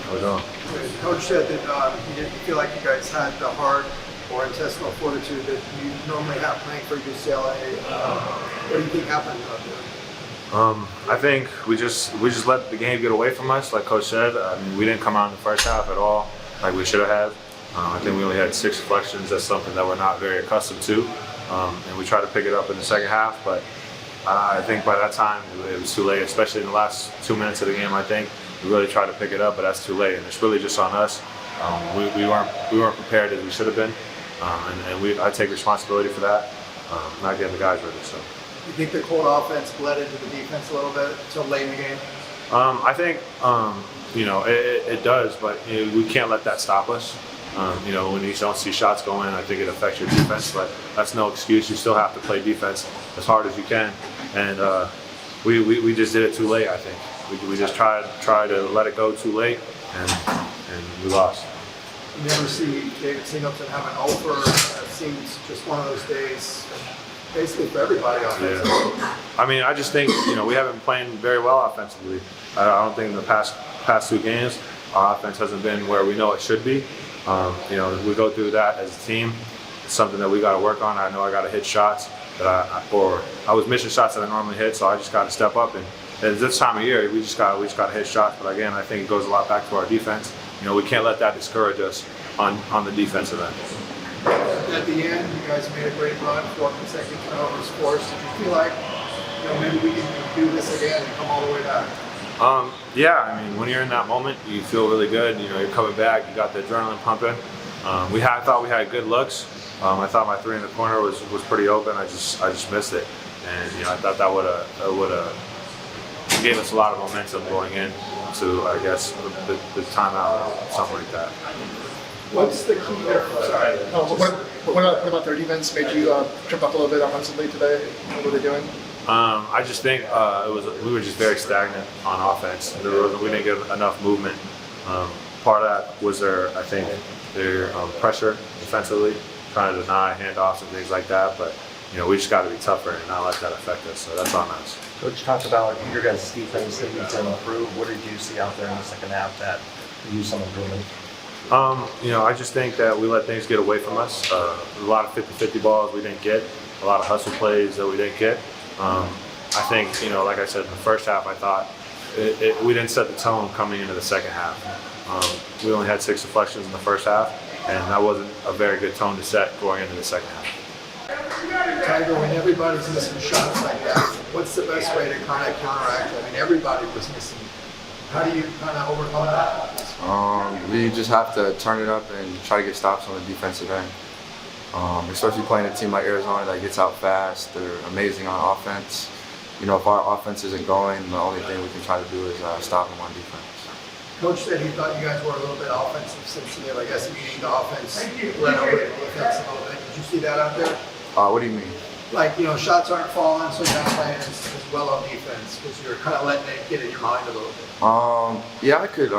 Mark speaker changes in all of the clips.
Speaker 1: How we doing?
Speaker 2: Coach said that he didn't feel like you guys had the heart or intestinal fortitude that you normally have playing for UCLA. What do you think happened out there?
Speaker 1: I think we just let the game get away from us, like Coach said. I mean, we didn't come out in the first half at all like we should have. I think we only had 6 deflections. That's something that we're not very accustomed to. And we tried to pick it up in the second half, but I think by that time it was too late, especially in the last 2 minutes of the game. I think we really tried to pick it up, but that's too late, and it's really just on us. We weren't prepared as we should have been, and I take responsibility for that, not getting the guys ready. So.
Speaker 2: You think the cold offense bled into the defense a little bit until late in the game?
Speaker 1: I think it does, but we can't let that stop us. When you don't see shots going, I think it affects your defense, but that's no excuse. You still have to play defense as hard as you can, and we just did it too late. I think we just tried to let it go too late, and we lost.
Speaker 2: You never see David Singleton have an offer. It seems just one of those days, basically for everybody offensively.
Speaker 1: Yeah. I mean, I just think we haven't been playing very well offensively. I don't think in the past 2 games our offense hasn't been where we know it should be. We go through that as a team. It's something that we got to work on. I know I got to hit shots that I was missing shots that I normally hit, so I just got to step up. And this time of year, we just got to hit shots. But again, I think it goes a lot back to our defense. We can't let that discourage us on the defensive end.
Speaker 2: At the end, you guys made a great run, 4 consecutive turnovers forced. Did you feel like maybe we can do this again and come all the way back?
Speaker 1: Yeah, I mean, when you're in that moment, you feel really good. You're coming back. You got the adrenaline pumping. I thought we had good looks. I thought my 3 in the corner was pretty open. I just missed it, and I thought that would have gave us a lot of momentum going in to, I guess, the timeout or something like that.
Speaker 2: What's the key there? Sorry.
Speaker 3: What about their defense made you trip up a little bit offensively today? What were they doing?
Speaker 1: I just think we were just very stagnant on offense. We didn't get enough movement. Part of that was their pressure defensively, trying to deny handoffs and things like that. But we just got to be tougher and not let that affect us. So that's on us.
Speaker 4: Coach talked about your guys' defense that needs to improve. What did you see out there in the second half that used some improvement?
Speaker 1: I just think that we let things get away from us. A lot of 50-50 balls we didn't get. A lot of hustle plays that we didn't get. I think, like I said, in the first half, I thought we didn't set the tone coming into the second half. We only had 6 deflections in the first half, and that wasn't a very good tone to set going into the second half.
Speaker 2: Tyger, when everybody's missing shots like that, what's the best way to kind of counteract it? I mean, everybody was missing. How do you kind of overcome that?
Speaker 5: We just have to turn it up and try to get stops on the defensive end. Especially playing a team like Arizona that gets out fast. They're amazing on offense. If our offense isn't going, the only thing we can try to do is stop them on defense.
Speaker 2: Coach said he thought you guys were a little bit offensive sensitive. I guess meaning the offense ran over the defense a little bit. Did you see that out there?
Speaker 5: What do you mean?
Speaker 2: Like, shots aren't falling, so you're not playing as well on defense because you're kind of letting it get in your mind a little bit.
Speaker 5: Yeah, I could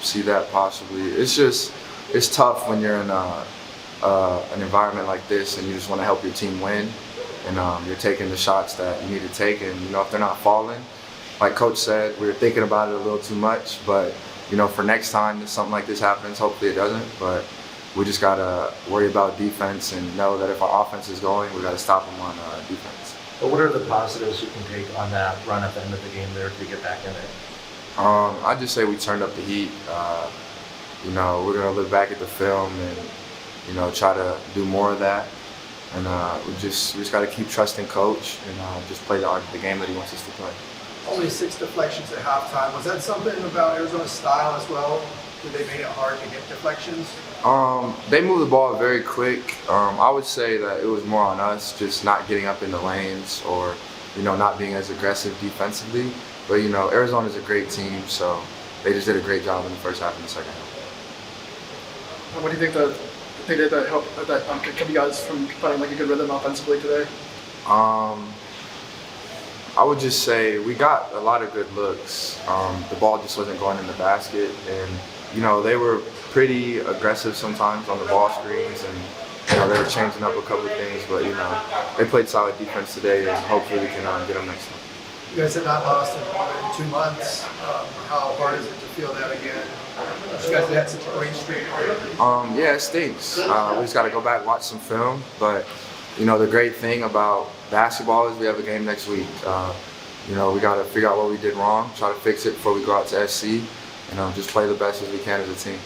Speaker 5: see that possibly. It's tough when you're in an environment like this and you just want to help your team win, and you're taking the shots that you need to take, and if they're not falling, like Coach said, we were thinking about it a little too much, but for next time if something like this happens, hopefully it doesn't, but we just gotta worry about defense and know that if our offense is going, we gotta stop them on defense.
Speaker 4: But what are the positives you can take on that run at the end of the game there to get back in it?
Speaker 5: I'd just say we turned up the heat. We're gonna look back at the film and try to do more of that. And we just got to keep trusting Coach and just play the game that he wants us to play.
Speaker 2: Only 6 deflections at halftime. Was that something about Arizona's style as well? Did they make it hard to get deflections?
Speaker 5: They moved the ball very quick. I would say that it was more on us just not getting up in the lanes or not being as aggressive defensively. But Arizona's a great team, so they just did a great job in the first half and the second half.
Speaker 3: What do you think that they did that helped kept you guys from playing like a good rhythm offensively today?
Speaker 5: I would just say we got a lot of good looks. The ball just wasn't going in the basket, and they were pretty aggressive sometimes on the ball screens, and they were changing up a couple of things. But they played solid defense today, and hopefully we can get them next time.
Speaker 2: You guys have not lost in more than 2 months. How hard is it to feel that again? guys had such a great streak.
Speaker 5: Yeah, it stinks. We just got to go back and watch some film. But, you know, the great thing about basketball is we have a game next week. You know, we got to figure out what we did wrong, try to fix it before we go out to SC, and just play the best as we can as a team.